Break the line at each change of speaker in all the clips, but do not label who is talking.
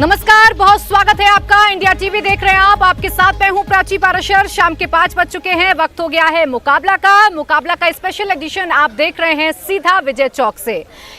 नमस्कार, बहुत स्वागत है आपका। इंडिया टीवी देख रहे हैं आप। आपके साथ मैं हूं प्राची पाराशर। शाम के 5 बज चुके हैं। वक्त हो गया है मुकाबला का स्पेशल एडिशन आप देख रहे हैं सीधा विजय चौक से।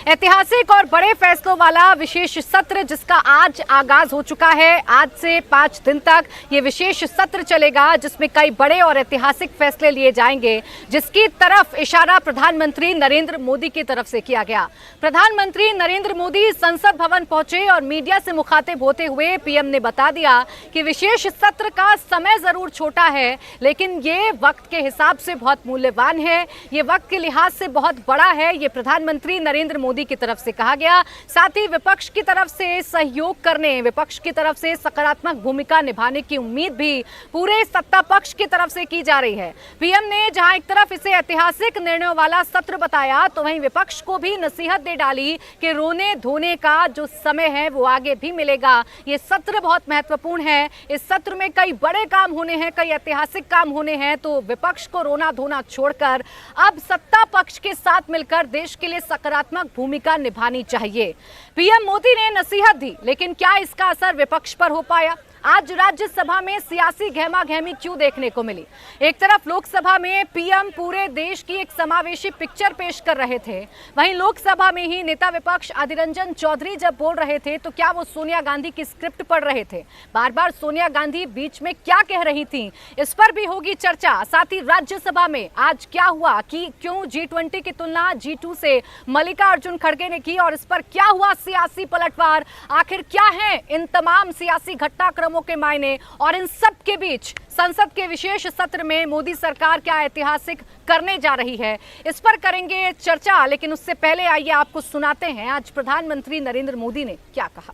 ऐतिहासिक और बड़े फैसलों वाला विशेष सत्र जिसका आज आगाज हो चुका है। आज से 5 दिन तक ये विशेष सत्र चलेगा जिसमें कई बड़े और ऐतिहासिक फैसले लिए जाएंगे, जिसकी तरफ इशारा प्रधानमंत्री नरेंद्र मोदी की तरफ से किया गया। प्रधानमंत्री नरेंद्र मोदी संसद भवन पहुंचे और मीडिया से मुखातिब होते हुए पीएम ने बता दिया कि विशेष सत्र का समय जरूर छोटा है, लेकिन ये वक्त के हिसाब से बहुत मूल्यवान है, ये वक्त के लिहाज से बहुत बड़ा है। ये प्रधानमंत्री नरेंद्र मोदी की तरफ से कहा गया। साथ ही विपक्ष की तरफ से सहयोग करने, विपक्ष की तरफ से सकारात्मक भूमिका निभाने की उम्मीद भी पूरे सत्ता पक्ष की तरफ से की जा रही है। पीएम ने जहां एक तरफ इसे ऐतिहासिक निर्णयों वाला सत्र बताया, तो वहीं विपक्ष को भी नसीहत दे डाली कि रोने धोने का जो समय है वो आगे भी मिलेगा। ये सत्र बहुत महत्वपूर्ण है। इस सत्र में कई बड़े काम होने हैं, कई ऐतिहासिक काम होने हैं, तो विपक्ष को रोना धोना छोड़कर अब सत्ता पक्ष के साथ मिलकर देश के लिए सकारात्मक भूमिका निभानी चाहिए। पीएम मोदी ने नसीहत दी, लेकिन क्या इसका असर विपक्ष पर हो पाया? आज राज्यसभा में सियासी गहमागहमी क्यों देखने को मिली? एक तरफ लोकसभा में पीएम पूरे देश की एक समावेशी पिक्चर पेश कर रहे थे, वहीं लोकसभा में ही नेता विपक्ष अधीर रंजन चौधरी जब बोल रहे थे तो क्या वो सोनिया गांधी की स्क्रिप्ट पढ़ रहे थे? बार बार सोनिया गांधी बीच में क्या कह रही थी, इस पर भी होगी चर्चा। साथ ही राज्यसभा में आज क्या हुआ कि क्यों G20 की तुलना G2 से मल्लिकार्जुन खड़गे ने की, और इस पर क्या हुआ सियासी पलटवार? आखिर क्या है इन तमाम सियासी घटनाक्रमों के मायने, और इन सब के बीच संसद के विशेष सत्र में मोदी सरकार क्या ऐतिहासिक करने जा रही है, इस पर करेंगे चर्चा। लेकिन उससे पहले आइए आपको सुनाते हैं आज प्रधानमंत्री नरेंद्र मोदी ने क्या कहा।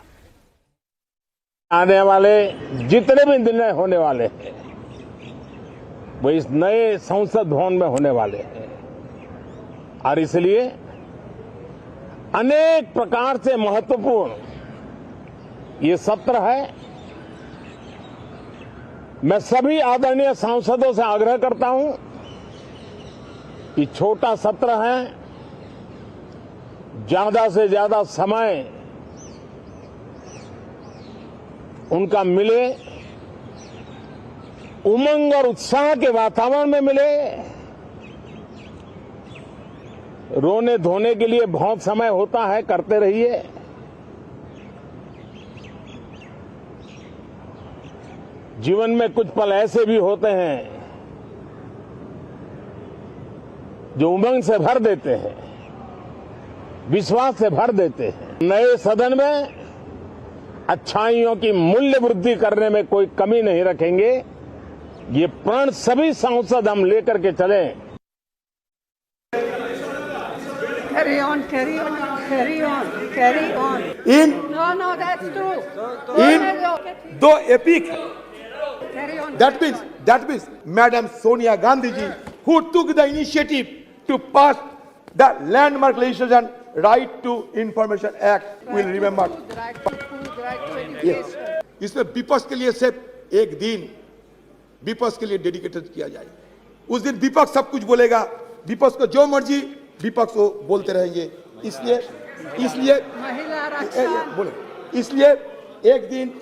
आने वाले जितने भी निर्णय होने वाले हैं वो इस नए संसद भवन में होने वाले हैं, और इसलिए अनेक प्रकार से महत्वपूर्ण ये सत्र है। मैं सभी आदरणीय सांसदों से आग्रह करता हूं कि छोटा सत्र है, ज्यादा से ज्यादा समय उनका मिले, उमंग और उत्साह के वातावरण में मिले। रोने धोने के लिए बहुत समय होता है, करते रहिए। जीवन में कुछ पल ऐसे भी होते हैं जो उमंग से भर देते हैं, विश्वास से भर देते हैं। नए सदन में अच्छाइयों की मूल्य वृद्धि करने में कोई कमी नहीं रखेंगे। ये प्रण सभी सांसद हम लेकर के चले।
Carry on, carry on, carry on, carry on. No, that's true.
दो एपिक है।
Carry on.
That means Madam Sonia Gandhi ji, who took the initiative to pass the landmark legislation, Right to Information Act, will remember.
Right to food, right to education.
Yes. इसमें विपक्ष के लिए सिर्फ एक दिन विपक्ष के लिए डेडिकेटेड किया जाए। उस दिन विपक्ष सब कुछ बोलेगा, विपक्ष को जो मर्जी विपक्ष को बोलते रहेंगे। इसलिए
महिला रक्षा
बोले, इसलिए एक दिन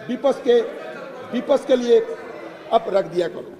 विपक्ष के लिए अब रख दिया करो।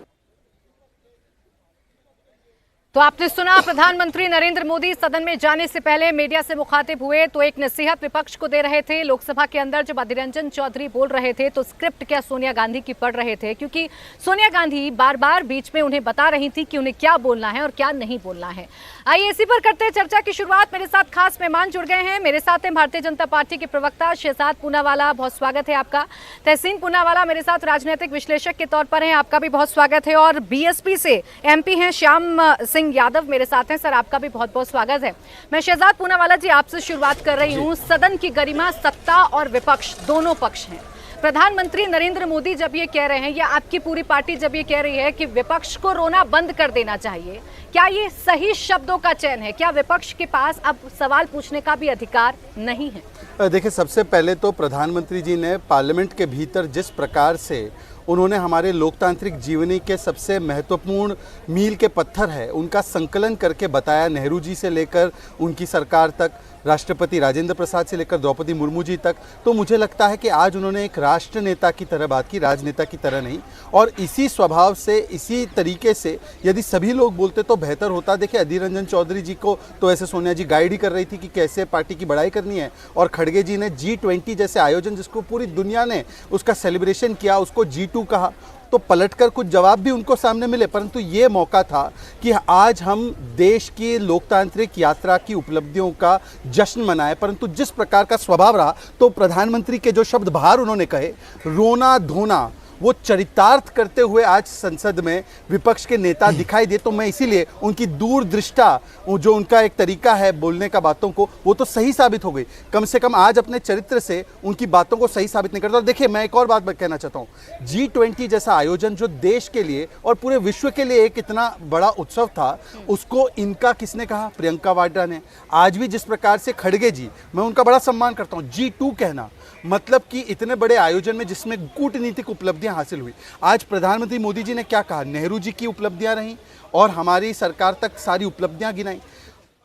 तो आपने सुना, प्रधानमंत्री नरेंद्र मोदी सदन में जाने से पहले मीडिया से मुखातिब हुए तो एक नसीहत विपक्ष को दे रहे थे। लोकसभा के अंदर जब अधीर रंजन चौधरी बोल रहे थे तो स्क्रिप्ट क्या सोनिया गांधी की पढ़ रहे थे, क्योंकि सोनिया गांधी बार बार बीच में उन्हें बता रही थी कि उन्हें क्या बोलना है और क्या नहीं बोलना है। आइए इसी पर करते हैं चर्चा की शुरुआत। मेरे साथ खास मेहमान जुड़ गए हैं। मेरे साथ हैं भारतीय जनता पार्टी के प्रवक्ता शहजाद पूनावाला, बहुत स्वागत है आपका। तहसीन पूनावाला मेरे साथ राजनीतिक विश्लेषक के तौर पर हैं, आपका भी बहुत स्वागत है। और बीएसपी से एमपी हैं श्याम सिंह यादव मेरे साथ हैं, सर आपका भी बहुत बहुत स्वागत है। मैं शहजाद पूनावाला जी आपसे शुरुआत कर रही हूं। सदन की गरिमा सत्ता और विपक्ष दोनों पक्ष हैं। प्रधानमंत्री नरेंद्र मोदी जब ये कह रहे हैं, या आपकी पूरी पार्टी जब ये कह रही है कि विपक्ष को रोना बंद कर देना चाहिए, क्या ये सही शब्दों का चयन है? क्या विपक्ष के पास अब सवाल पूछने का भी अधिकार नहीं है?
देखिए, सबसे पहले तो प्रधानमंत्री जी ने पार्लियामेंट के भीतर जिस प्रकार से उन्होंने हमारे लोकतांत्रिक जीवनी के सबसे महत्वपूर्ण मील के पत्थर है उनका संकलन करके बताया, नेहरू जी से लेकर उनकी सरकार तक, राष्ट्रपति राजेंद्र प्रसाद से लेकर द्रौपदी मुर्मू जी तक। तो मुझे लगता है कि आज उन्होंने एक राष्ट्र नेता की तरह बात की, राजनेता की तरह नहीं। और इसी स्वभाव से, इसी तरीके से यदि सभी लोग बोलते तो बेहतर होता। देखिए, अधीर रंजन चौधरी जी को तो ऐसे सोनिया जी गाइड ही कर रही थी कि कैसे पार्टी की बढ़ाई करनी है, और खड़गे जी ने G20 जैसे आयोजन, जिसको पूरी दुनिया ने उसका सेलिब्रेशन किया, उसको G2 कहा, तो पलटकर कुछ जवाब भी उनको सामने मिले। परंतु ये मौका था कि आज हम देश की लोकतांत्रिक यात्रा की उपलब्धियों का जश्न मनाएं। परंतु जिस प्रकार का स्वभाव रहा, तो प्रधानमंत्री के जो शब्द बाहर उन्होंने कहे, रोना धोना, वो चरितार्थ करते हुए आज संसद में विपक्ष के नेता दिखाई दिए। तो मैं इसीलिए उनकी दूरदृष्टा, जो उनका एक तरीका है बोलने का बातों को, वो तो सही साबित हो गई। कम से कम आज अपने चरित्र से उनकी बातों को सही साबित नहीं करता। और देखिए, मैं एक और बात कहना चाहता हूँ, G20 जैसा आयोजन जो देश के लिए और पूरे विश्व के लिए एक इतना बड़ा उत्सव था, उसको इनका किसने कहा? प्रियंका वाड्रा ने। आज भी जिस प्रकार से खड़गे जी, मैं उनका बड़ा सम्मान करता हूँ, G2 कहना मतलब कि इतने बड़े आयोजन में जिसमें कूटनीतिक उपलब्धियां हासिल हुई। आज प्रधानमंत्री मोदी जी ने क्या कहा? नेहरू जी की उपलब्धियां रहीं और हमारी सरकार तक सारी उपलब्धियां गिनाई।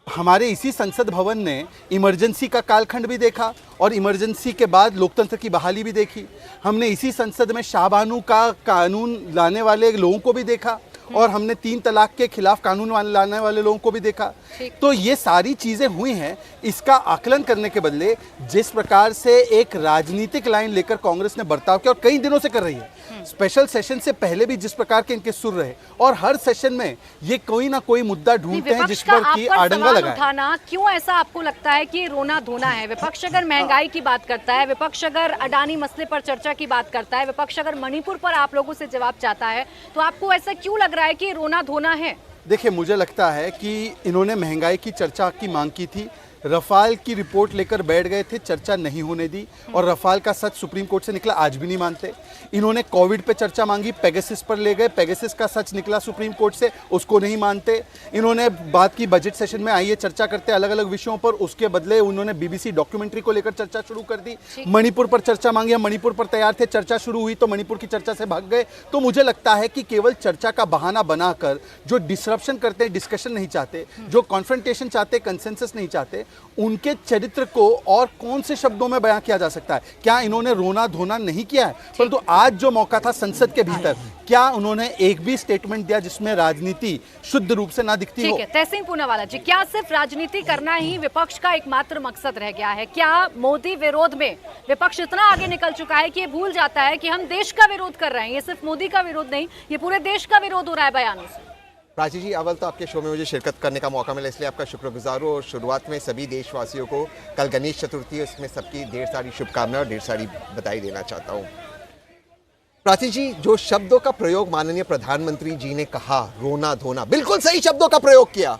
हमारे इसी संसद भवन ने इमरजेंसी का कालखंड भी देखा और इमरजेंसी के बाद लोकतंत्र की बहाली भी देखी। हमने इसी संसद में शाहबानू का कानून लाने वाले लोगों को भी देखा और हमने 3 तलाक के खिलाफ कानून लाने वाले लोगों को भी देखा। तो ये सारी चीज़ें हुई हैं। इसका आकलन करने के बदले जिस प्रकार से एक राजनीतिक लाइन लेकर कांग्रेस ने बर्ताव किया और कई दिनों से कर रही है, स्पेशल सेशन से पहले भी जिस प्रकार के इनके सुर रहे और हर सेशन में ये कोई ना कोई मुद्दा ढूंढते हैं जिस पर कि आडंगा लगाए।
उठाना क्यों ऐसा आपको लगता है कि रोना धोना है? विपक्ष अगर महंगाई की बात करता है, विपक्ष अगर अडानी मसले पर चर्चा की बात करता है, विपक्ष अगर मणिपुर पर आप लोगों से जवाब चाहता है, तो आपको ऐसा क्यों लग रहा है कि रोना धोना है?
देखिए, मुझे लगता है कि इन्होंने महंगाई की चर्चा की मांग की थी, रफाल की रिपोर्ट लेकर बैठ गए थे, चर्चा नहीं होने दी और रफाल का सच सुप्रीम कोर्ट से निकला, आज भी नहीं मानते। इन्होंने कोविड पे चर्चा मांगी, पेगासस पर ले गए, पेगासस का सच निकला सुप्रीम कोर्ट से, उसको नहीं मानते। इन्होंने बात की बजट सेशन में आइए चर्चा करते अलग अलग विषयों पर, उसके बदले उन्होंने BBC डॉक्यूमेंट्री को लेकर चर्चा शुरू कर दी। मणिपुर पर चर्चा मांगी, हम मणिपुर पर तैयार थे, चर्चा शुरू हुई तो मणिपुर की चर्चा से भाग गए। तो मुझे लगता है कि केवल चर्चा का बहाना बनाकर जो डिसरप्शन करते हैं, डिस्कशन नहीं चाहते, जो कॉन्फ्रंटेशन चाहते, कंसेंसस नहीं चाहते, उनके चरित्र को और कौन से शब्दों में बयां किया जा सकता है? क्या इन्होंने रोना धोना नहीं किया है? परंतु आज जो मौका था संसद के भीतर, क्या उन्होंने एक भी स्टेटमेंट दिया जिसमें राजनीति शुद्ध रूप से ना दिखती हो?
ठीक है, तहसीन पूनावाला जी, क्या सिर्फ राजनीति करना ही विपक्ष का एकमात्र मकसद रह गया है? क्या मोदी विरोध में विपक्ष इतना आगे निकल चुका है कि ये भूल जाता है कि हम देश का विरोध कर रहे हैं? ये सिर्फ मोदी का विरोध नहीं, ये पूरे देश का विरोध हो रहा है बयानों से।
प्राची जी, अव्वल तो आपके शो में मुझे शिरकत करने का मौका मिला, इसलिए आपका शुक्रगुजार हूँ। और शुरुआत में सभी देशवासियों को कल गणेश चतुर्थी है, उसमें सबकी ढेर सारी शुभकामनाएं और ढेर सारी बधाई देना चाहता हूँ। प्राची जी, जो शब्दों का प्रयोग माननीय प्रधानमंत्री जी ने कहा, रोना धोना, बिल्कुल सही शब्दों का प्रयोग किया,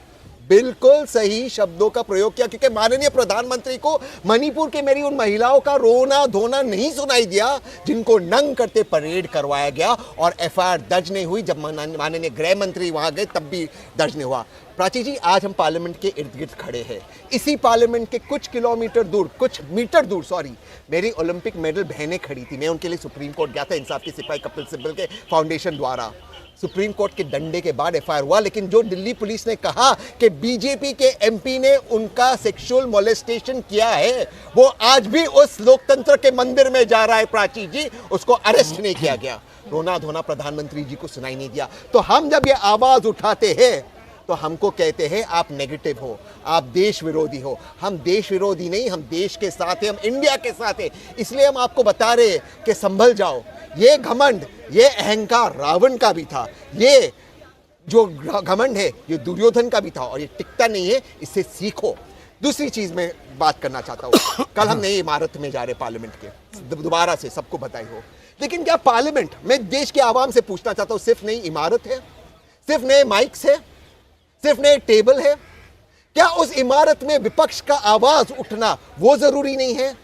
बिल्कुल सही शब्दों का प्रयोग किया, क्योंकि माननीय प्रधानमंत्री को मणिपुर के मेरी उन महिलाओं का रोना धोना नहीं सुनाई दिया जिनको नंग करते परेड करवाया गया और FIR दर्ज नहीं हुई। जब माननीय गृह मंत्री वहां गए तब भी दर्ज नहीं हुआ। प्राची जी, आज हम पार्लियामेंट के इर्द गिर्द खड़े हैं। इसी पार्लियामेंट के कुछ मीटर दूर मेरी ओलंपिक मेडल बहनें खड़ी थी। मैं उनके लिए सुप्रीम कोर्ट गया था, इंसाफ की सिपाही कपिल सिब्बल के फाउंडेशन द्वारा। सुप्रीम कोर्ट के डंडे के बाद FIR हुआ, लेकिन जो दिल्ली पुलिस ने कहा कि बीजेपी के MP ने उनका सेक्सुअल मोलेस्टेशन किया है, वो आज भी उस लोकतंत्र के मंदिर में जा रहा है। प्राची जी, उसको अरेस्ट नहीं किया गया। रोना धोना प्रधानमंत्री जी को सुनाई नहीं दिया। तो हम जब ये आवाज उठाते हैं तो हमको कहते हैं आप नेगेटिव हो, आप देश विरोधी हो। हम देश विरोधी नहीं, हम देश के साथ हैं, हम इंडिया के साथ हैं। इसलिए हम आपको बता रहे हैं कि संभल जाओ। ये घमंड, ये अहंकार रावण का भी था, ये जो घमंड है ये दुर्योधन का भी था और ये टिकता नहीं है, इससे सीखो। दूसरी चीज मैं बात करना चाहता हूँ, कल हम नई इमारत में जा रहे पार्लियामेंट के, दोबारा से सबको बधाई हो। लेकिन क्या पार्लियामेंट, मैं देश के आवाम से पूछना चाहता हूँ, सिर्फ नई इमारत है, सिर्फ नए माइक्स है, सिर्फ नए टेबल है? क्या उस इमारत में विपक्ष का आवाज उठना वो जरूरी नहीं है?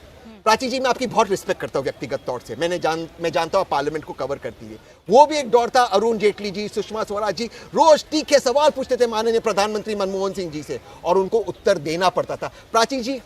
प्राची जी, मैं आपकी बहुत रिस्पेक्ट करता हूँ व्यक्तिगत तौर से, मैं जानता हूँ पार्लियामेंट को कवर करती है। वो भी एक दौर था, अरुण जेटली जी, सुषमा स्वराज जी रोज तीखे सवाल पूछते थे माननीय प्रधानमंत्री मनमोहन सिंह जी से और उनको उत्तर देना पड़ता था। प्राची जी,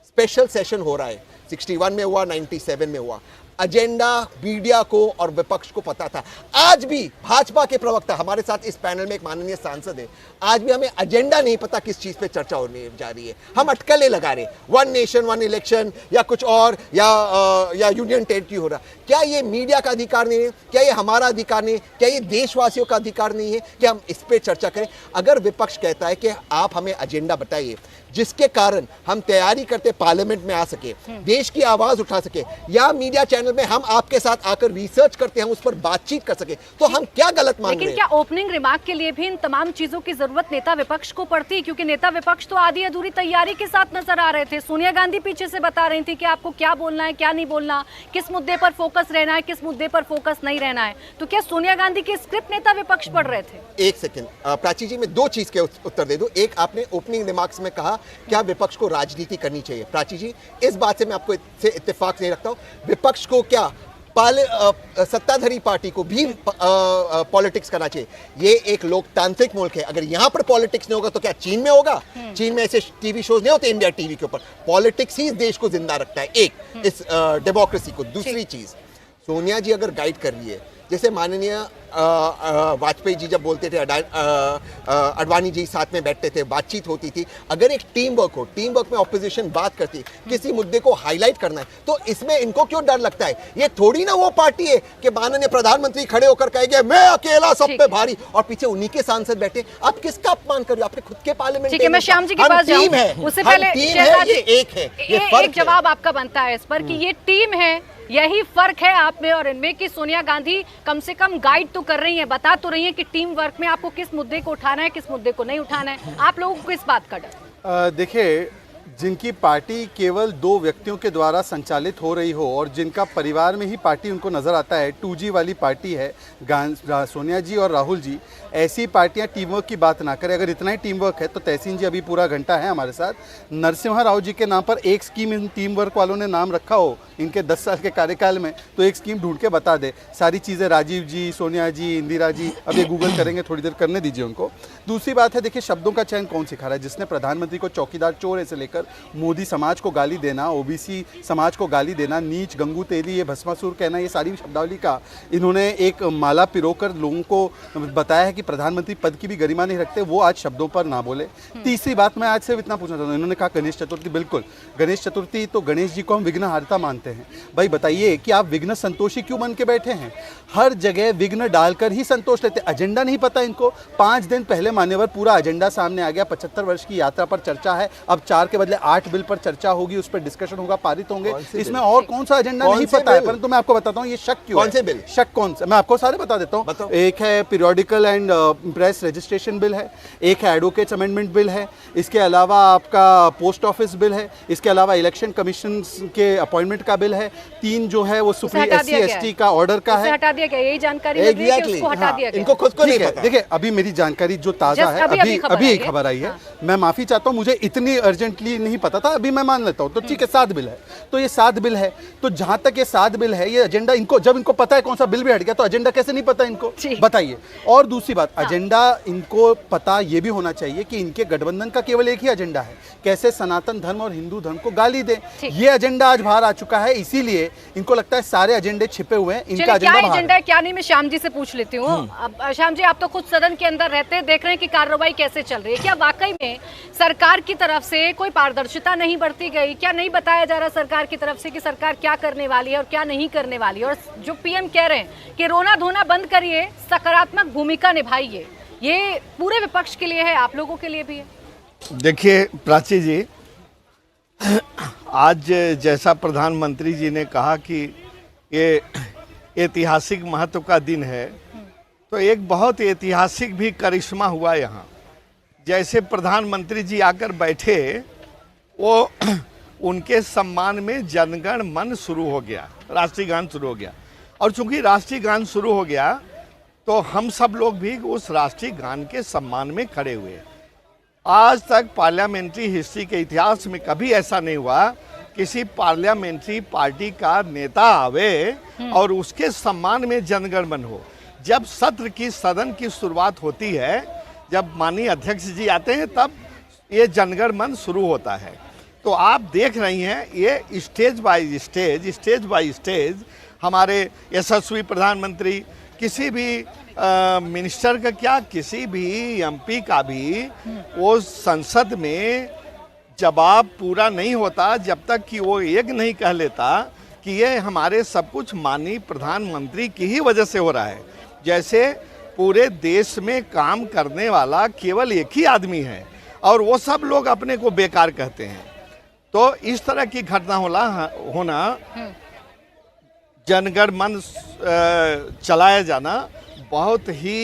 स्पेशल सेशन हो रहा है, 61 में हुआ, 97 में हुआ। एजेंडा मीडिया को और विपक्ष को पता था। आज भी भाजपा के प्रवक्ता हमारे साथ इस पैनल में एक माननीय सांसद है, आज भी हमें एजेंडा नहीं पता किस चीज पे चर्चा होने जा रही है। हम अटकलें लगा रहे, वन नेशन वन इलेक्शन या कुछ और या यूनियन टेरिटरी हो रहा। क्या ये मीडिया का अधिकार नहीं है? क्या ये हमारा अधिकार नहीं है? क्या ये देशवासियों का अधिकार नहीं है कि हम इस पे चर्चा करें? अगर विपक्ष कहता है कि आप हमें एजेंडा बताइए जिसके कारण हम तैयारी करते पार्लियामेंट में आ सके, देश की आवाज उठा सके, या मीडिया चैनल में हम आपके साथ आकर रिसर्च करते हैं, उस पर बातचीत कर सके, तो हम क्या गलत मान रहे हैं?
लेकिन क्या ओपनिंग रिमार्क के लिए भी इन तमाम चीजों की जरूरत नेता विपक्ष को पड़ती है? क्योंकि नेता विपक्ष तो आधी अधूरी तैयारी के साथ नजर आ रहे थे। सोनिया गांधी पीछे से बता रही थी कि आपको क्या बोलना है, क्या नहीं बोलना, किस मुद्दे पर फोकस रहना है, किस मुद्दे पर फोकस नहीं रहना है। तो क्या सोनिया गांधी की स्क्रिप्ट नेता विपक्ष पढ़ रहे थे?
एक सेकंड प्राची जी, मैं दो चीज के उत्तर दे दूं। एक, आपने ओपनिंग रिमार्क्स में कहा क्या विपक्ष को राजनीति करनी चाहिए। प्राची जी, इस बात से मैं आपको से इत्तेफाक नहीं रखता हूं। विपक्ष को क्या सत्ताधारी पार्टी को भी पॉलिटिक्स करना चाहिए। ये एक लोकतांत्रिक मुल्क है, अगर यहां पर पॉलिटिक्स नहीं होगा तो क्या चीन में होगा? चीन में ऐसे टीवी शोज नहीं होते इंडिया टीवी के ऊपर। पॉलिटिक्स ही इस देश को जिंदा रखता है, एक इस डेमोक्रेसी को। दूसरी चीज, सोनिया जी अगर गाइड कर रही है, जैसे माननीय वाजपेयी जी जब बोलते थे, अडवाणी जी साथ में बैठते थे, बातचीत होती थी, अगर एक टीम वर्क हो, टीम वर्क में ऑपोजिशन बात करती, किसी मुद्दे को हाईलाइट करना है, तो इसमें इनको क्यों डर लगता है? ये थोड़ी ना वो पार्टी है कि माननीय प्रधानमंत्री खड़े होकर कहेंगे मैं अकेला सब पे भारी, और पीछे उन्हीं के सांसद बैठे। आप किसका अपमान कर रहे हो? आपने खुद के पार्लियामेंट।
ठीक है, मैं श्याम जी के पास जाऊं, उससे पहले एक जवाब आपका बनता है इस पर कि ये टीम है, यही फर्क है आप में और इनमें कि सोनिया गांधी कम से कम गाइड तो कर रही हैं, बता तो रही हैं कि टीम वर्क में आपको किस मुद्दे को उठाना है, किस मुद्दे को नहीं उठाना है। आप लोगों को किस बात का डर?
देखिए, जिनकी पार्टी केवल दो व्यक्तियों के द्वारा संचालित हो रही हो और जिनका परिवार में ही पार्टी उनको नज़र आता है, 2G वाली पार्टी है सोनिया जी और राहुल जी, ऐसी पार्टियां टीम वर्क की बात ना करें। अगर इतना ही टीम वर्क है तो तहसीन जी अभी पूरा घंटा है हमारे साथ, नरसिम्हा राव जी के नाम पर एक स्कीम इन टीम वर्क वालों ने नाम रखा हो इनके 10 साल के कार्यकाल में, तो एक स्कीम ढूंढ के बता दे। सारी चीज़ें राजीव जी, सोनिया जी, इंदिरा जी, अब ये गूगल करेंगे, थोड़ी देर करने दीजिए उनको। दूसरी बात है, देखिए शब्दों का चयन कौन सिखा रहा है? जिसने प्रधानमंत्री को चौकीदार चोर से लेकर मोदी समाज को गाली देना, ओबीसी समाज को गाली देना, नीच, गंगू तेली, ये भस्मासुर कहना, ये सारी शब्दावली का इन्होंने एक माला पिरोकर लोगों को बताया है कि प्रधानमंत्री पद की भी गरिमा नहीं रखते, वो आज शब्दों पर ना बोले। तीसरी बात मैं आज से इतना पूछना चाहता हूँ, इन्होंने कहा गणेश चतुर्थी, बिल्कुल गणेश चतुर्थी तो गणेश जी को हम विघ्नहारता मानते हैं। भाई बताइए कि आप विघ्न संतोषी क्यों बन के बैठे हैं? हर जगह विघ्न डालकर ही संतोष लेते। एजेंडा नहीं पता इनको। 5 दिन पहले मान्यवर पूरा एजेंडा सामने आ गया, 75 वर्ष की यात्रा पर चर्चा है, अब 4 के बदले 8 बिल पर चर्चा होगी, उस पर डिस्कशन होगा, पारित होंगे। इसमें और कौन सा एजेंडा नहीं पता है, परंतु मैं आपको बताता हूँ ये शक क्यों है।
कौन से बिल?
शक कौन सा, मैं आपको सारे बता देता हूँ। एक है periodical and press registration bill है, एक है एडवोकेट्स अमेंडमेंट बिल है, इसके अलावा आपका पोस्ट ऑफिस बिल है, इसके अलावा इलेक्शन कमीशन के अपॉइंटमेंट का बिल है, 3 जो है वो सुप्रीम SC/ST का ऑर्डर का है।
हटा दिया गया, यही जानकारी लग रही है कि उसको हटा दिया गया।
इनको खुद को नहीं पता।
देखिए अभी मेरी जानकारी जो ताज़ा है, अभी खबर आई है, मैं माफी चाहता हूँ, मुझे इतनी अर्जेंटली नहीं पता था, अभी मैं मान लेता हूँ। तो ठीक है, 7 बिल है, तो ये 7 बिल है, तो जहां तक ये 7 बिल है, ये एजेंडा इनको, जब इनको पता है कौन सा बिल भी हट गया, तो एजेंडा कैसे नहीं पता इनको? बताइए। और दूसरी बात, एजेंडा इनको पता ये भी होना चाहिए कि इनके गठबंधन का केवल एक ही एजेंडा है, कैसे सनातन धर्म और हिंदू धर्म को गाली दे। ये एजेंडा आज बाहर आ चुका है, इसीलिए इनको लगता है सारे एजेंडे छिपे हुए हैं, इनका एजेंडा है क्या नहीं, मैं श्याम जी से पूछ लेती हूँ। अब श्याम जी, आप तो खुद सदन के अंदर रहते हैं, देख रहे हैं कि कार्रवाई कैसे चल रही है। क्या वाकई में सरकार की तरफ से कोई पारदर्शिता नहीं बरती गई? क्या नहीं बताया जा रहा सरकार की तरफ से कि सरकार क्या करने वाली है और क्या नहीं करने वाली है? और जो पीएम कह रहे हैं कि रोना धोना बंद करिए, सकारात्मक भूमिका निभाइए, ये पूरे विपक्ष के लिए है, आप लोगों के लिए भी है?
देखिए प्राची जी, आज जैसा प्रधानमंत्री जी ने कहा कि ये ऐतिहासिक महत्व का दिन है, तो एक बहुत ऐतिहासिक भी करिश्मा हुआ यहाँ। जैसे प्रधानमंत्री जी आकर बैठे, वो उनके सम्मान में जनगण मन शुरू हो गया, राष्ट्रीय गान शुरू हो गया, और चूंकि राष्ट्रीय गान शुरू हो गया तो हम सब लोग भी उस राष्ट्रीय गान के सम्मान में खड़े हुए। आज तक पार्लियामेंट्री हिस्ट्री के इतिहास में कभी ऐसा नहीं हुआ किसी पार्लियामेंट्री पार्टी का नेता आवे और उसके सम्मान में जनगण मन हो। जब सत्र की, सदन की शुरुआत होती है, जब माननीय अध्यक्ष जी आते हैं, तब ये जनगण मन शुरू होता है। तो आप देख रही हैं, ये स्टेज बाय स्टेज हमारे यशस्वी प्रधानमंत्री, किसी भी मिनिस्टर का क्या, किसी भी एमपी का भी वो संसद में जवाब पूरा नहीं होता जब तक कि वो एक नहीं कह लेता कि ये हमारे सब कुछ माननीय प्रधानमंत्री की ही वजह से हो रहा है। जैसे पूरे देश में काम करने वाला केवल एक ही आदमी है और वो सब लोग अपने को बेकार कहते हैं। तो इस तरह की घटना होना जनगण मन चलाया जाना बहुत ही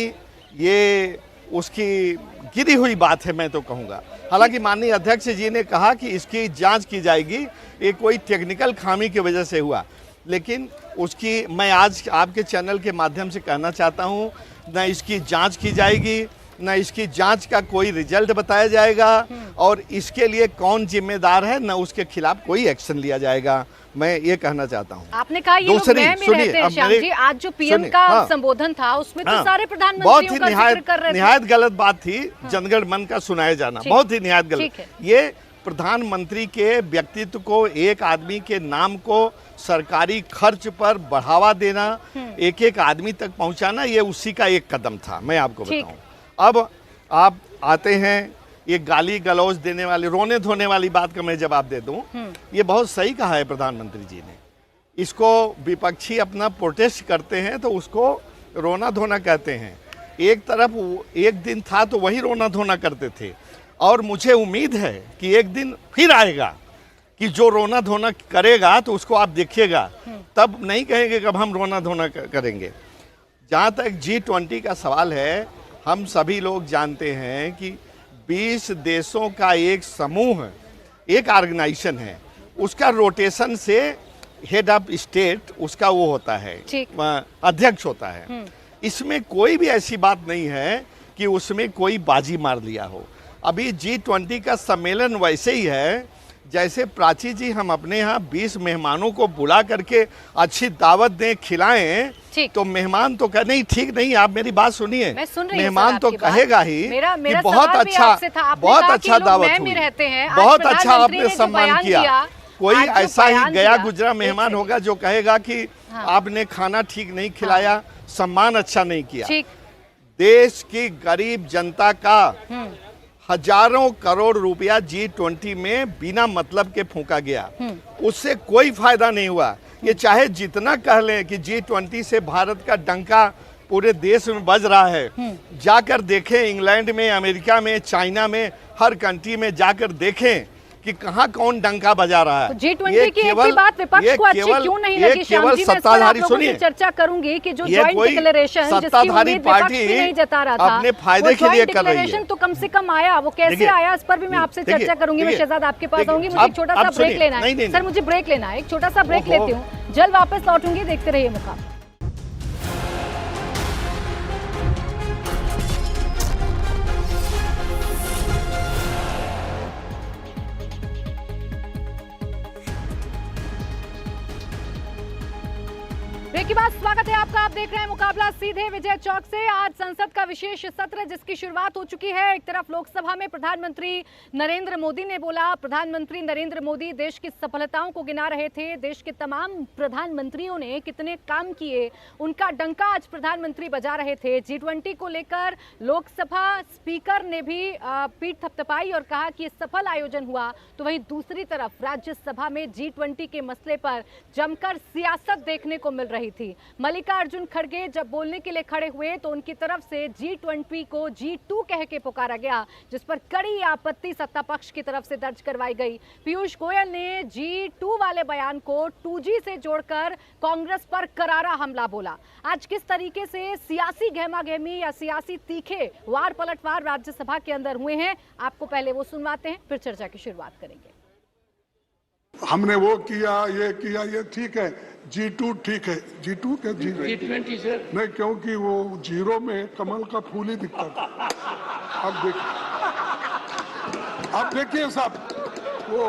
ये उसकी गिरी हुई बात है, मैं तो कहूँगा। हालांकि माननीय अध्यक्ष जी ने कहा कि इसकी जांच की जाएगी, ये कोई टेक्निकल खामी की वजह से हुआ, लेकिन उसकी मैं आज आपके चैनल के माध्यम से कहना चाहता हूँ, न इसकी जांच की जाएगी, न इसकी जांच का कोई रिजल्ट बताया जाएगा और इसके लिए कौन जिम्मेदार है, न उसके खिलाफ कोई एक्शन लिया जाएगा। मैं ये कहना चाहता हूँ।
आपने कहा ये लोग वहम में रहते हैं श्याम जी, आज जो पीएम का संबोधन था उसमें तो सारे प्रधानमंत्रियों का जिक्र कर रहे थे।
निहायत गलत बात थी जनगण मन का सुनाया जाना, बहुत ही निहायत गलत। ये प्रधानमंत्री के व्यक्तित्व को, एक आदमी के नाम को सरकारी खर्च पर बढ़ावा देना, एक एक आदमी तक पहुंचाना, ये उसी का एक कदम था। मैं आपको बताऊं, अब आप आते हैं ये गाली गलौज देने वाली, रोने धोने वाली बात का मैं जवाब दे दूं, ये बहुत सही कहा है प्रधानमंत्री जी ने। इसको विपक्षी अपना प्रोटेस्ट करते हैं तो उसको रोना धोना कहते हैं। एक तरफ एक दिन था तो वही रोना धोना करते थे और मुझे उम्मीद है कि एक दिन फिर आएगा कि जो रोना धोना करेगा तो उसको आप देखिएगा, तब नहीं कहेंगे कि अब हम रोना धोना करेंगे। जहाँ तक G20 का सवाल है, हम सभी लोग जानते हैं कि 20 देशों का एक समूह, एक ऑर्गेनाइजेशन है, उसका रोटेशन से हेड ऑफ स्टेट उसका वो होता है, अध्यक्ष होता है। इसमें कोई भी ऐसी बात नहीं है कि उसमें कोई बाजी मार लिया हो। अभी G20 का सम्मेलन वैसे ही है जैसे प्राची जी हम अपने यहाँ 20 मेहमानों को बुला करके अच्छी दावत दें, खिलाएं, तो मेहमान तो कह नहीं, ठीक नहीं, आप मेरी बात सुनिए, मेहमान तो कहेगा ही कि बहुत अच्छा दावत हुई, बहुत अच्छा आपने सम्मान किया। कोई ऐसा ही गया गुजरा मेहमान होगा जो कहेगा कि आपने खाना ठीक नहीं खिलाया, सम्मान अच्छा नहीं किया। देश की गरीब जनता का हजारों करोड़ रुपया G20 में बिना मतलब के फूंका गया, उससे कोई फायदा नहीं हुआ। ये चाहे जितना कह लें कि G20 से भारत का डंका पूरे देश में बज रहा है, जाकर देखें इंग्लैंड में, अमेरिका में, चाइना में, हर कंट्री में जाकर देखें कि कहाँ कौन डंका बजा रहा है।
तो G20 की एक भी बात विपक्ष को अच्छी क्यों नहीं लगी श्याम जी? मैं इस पर आप लोगों से चर्चा करूंगी कि जो ज्वाइंट डिक्लेरेशन जिसकी उम्मीद विपक्ष भी नहीं जता रहा था,
अपने फायदे के लिए कर रही है,
तो कम से कम आया, वो कैसे आया इस पर भी मैं आपसे चर्चा करूंगी। मैं शहजाद आपके पास आऊंगी, मुझे एक छोटा सा ब्रेक लेना है। सर मुझे ब्रेक लेना है, एक छोटा सा ब्रेक लेती हूँ, जल्द वापस लौटूंगी, देखते रहिए मुकाबला। ब्रेक के बाद स्वागत है आपका। आप देख रहे हैं मुकाबला सीधे विजय चौक से। आज संसद का विशेष सत्र जिसकी शुरुआत हो चुकी है। एक तरफ लोकसभा में प्रधानमंत्री नरेंद्र मोदी ने बोला, प्रधानमंत्री नरेंद्र मोदी देश की सफलताओं को गिना रहे थे, देश के तमाम प्रधानमंत्रियों ने कितने काम किए उनका डंका आज प्रधानमंत्री बजा रहे थे। G20 को लेकर लोकसभा स्पीकर ने भी पीठ थपथपाई और कहा कि सफल आयोजन हुआ। तो वहीं दूसरी तरफ राज्यसभा में G20 के मसले पर जमकर सियासत देखने को मिल रही थी। मल्लिकार्जुन खड़गे जब बोलने के लिए खड़े हुए तो उनकी तरफ से G20 को G2 कह के पुकारा गया, जिस पर कड़ी आपत्ति सत्ता पक्ष की तरफ से दर्ज करवाई गई। पीयूष गोयल ने G2 वाले बयान को 2G से जोड़कर कांग्रेस पर करारा हमला बोला। आज किस तरीके से सियासी गहमागहमी या सियासी तीखे वार पलटवार राज्यसभा के अंदर हुए हैं, आपको पहले वो सुनवाते हैं, फिर चर्चा की शुरुआत करेंगे।
हमने वो किया, ये ठीक है, G2 ठीक है, G2 क्या G20 सर नहीं, क्योंकि वो जीरो में कमल का फूल ही दिखता था। अब देखिए साहब, वो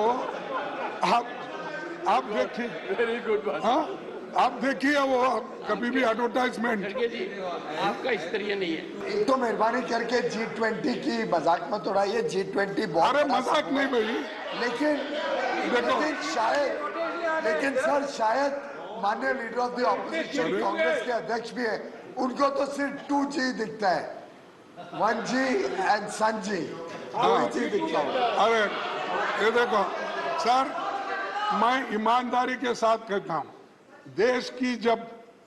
आप देखिए, वेरी गुड, हाँ आप देखिए, वो कभी भी एडवर्टाइजमेंट
आपका स्तरीय नहीं है।
तो मेहरबानी करके G20 की मजाक मत उड़ाइए। G20 बहुत,
अरे मजाक नहीं भाई,
लेकिन सर शायद माननीय leader of the opposition Congress के अध्यक्ष भी है, उनको तो सिर्फ 2G दिखता है, 1G and sun ji, 2G दिखता है।
अरे ये देखो सर, मैं ईमानदारी के साथ कहता हूं, देश की जब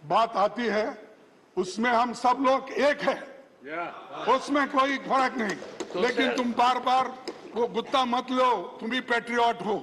बात आती है उसमें हम सब लोग एक है, उसमें कोई फर्क नहीं। लेकिन तुम बार बार वो गुत्ता मत लो, तुम भी पैट्रियट हो।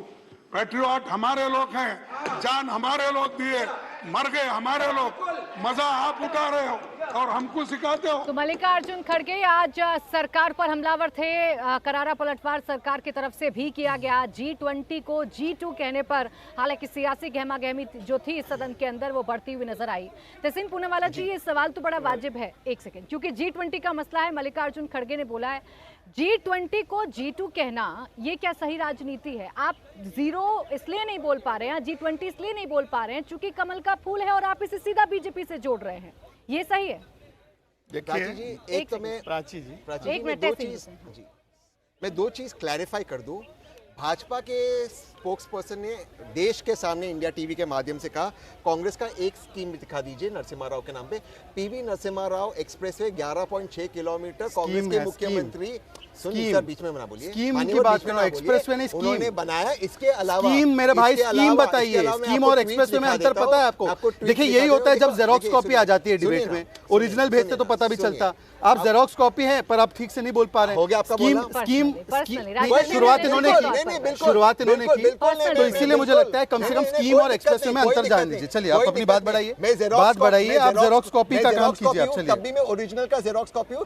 पैट्रियट हमारे लोग हैं, जान हमारे लोग दिए, मर गए हमारे लोग, मजा आप उठा रहे हो और हमको सिखाते हो।
तो मल्लिकार्जुन खड़गे आज सरकार पर हमलावर थे, करारा पलटवार सरकार की तरफ से भी किया गया। G20 को G2 कहने पर हालांकि सियासी गहमा गहमी जो थी इस सदन के अंदर वो बढ़ती हुई नजर आई। तहसीन पूनावाला जी, ये सवाल तो बड़ा वाजिब है, एक सेकंड, क्योंकि G20 का मसला है। मल्लिकार्जुन खड़गे ने बोला है G20 को G2 कहना ये क्या सही राजनीति है? आप जीरो इसलिए नहीं बोल पा रहे हैं, G20 इसलिए नहीं बोल पा रहे हैं चूंकि कमल का फूल है और आप इसे सीधा बीजेपी से जोड़ रहे हैं, ये सही है?
प्राची जी, एक तो मैं
प्राची जी
एक मिनट
मैं दो चीज क्लैरिफाई कर दूं। भाजपा के स्पोक्स पर्सन ने देश के सामने इंडिया टीवी के माध्यम से कहा, कांग्रेस का एक स्कीम दिखा दीजिए नरसिम्हा राव के नाम पे, PV Narasimha Rao expressway 11.6 kilometre, Congress के मुख्यमंत्री, सुनिए सर बीच में ना बोलिए,
स्कीम की बात करो, एक्सप्रेसवे नहीं,
उन्होंने बनाया। इसके अलावा
स्कीम, मेरे भाई स्कीम बताइए, स्कीम और एक्सप्रेसवे में अंतर पता है आपको? देखिए यही होता है जब जेरोक्स कॉपी आ जाती है डिबेट में, ओरिजिनल भेजते तो पता भी चलता। आप जेरोक्स कॉपी है पर आप ठीक से नहीं बोल पा रहे।
हो गया आपका बोलना?
स्कीम शुरुआत इन्होंने की, तो इसीलिए मुझे लगता है कम से कम स्कीम और एक्सप्रेसवे में अंतर जान लीजिए। चलिए आप अपनी बात बढ़ाइए, आप जेरोक्स कॉपी का काम कीजिए। आप चलिए,
तब भी मैं ओरिजिनल का जेरोक्स कॉपी हूँ,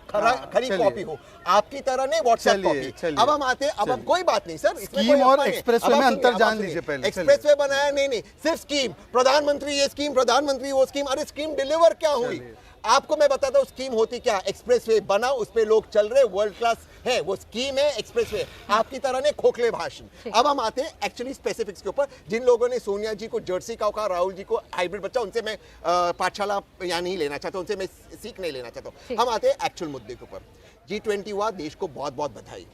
खरी कॉपी हूँ, आपकी तरह नहीं व्हाट्सएप कॉपी। अब हम आते हैं, अब कोई बात नहीं सर,
स्कीम और एक्सप्रेसवे में अंतर जान लीजिए पहले।
एक्सप्रेसवे बनाया नहीं, सिर्फ स्कीम, प्रधानमंत्री ये स्कीम, प्रधानमंत्री वो स्कीम। अरे स्कीम डिलीवर क्या हुई? आपको मैं बताता हूँ स्कीम होती क्या। एक्सप्रेसवे बना, उस पे लोग चल रहे, वर्ल्ड क्लास है, वो स्कीम है एक्सप्रेसवे। आपकी तरह ने खोखले भाषण। अब हम आते हैं एक्चुअली स्पेसिफिक्स के ऊपर। जिन लोगों ने सोनिया जी को जर्सी काऊ कहा, राहुल जी को हाइब्रिड बच्चा, उनसे मैं पाठशाला या नहीं लेना चाहता, उनसे मैं सीख नहीं लेना चाहता। हम आते हैं एक्चुअल मुद्दे के ऊपर। G20 हुआ, देश को बहुत बहुत बधाई,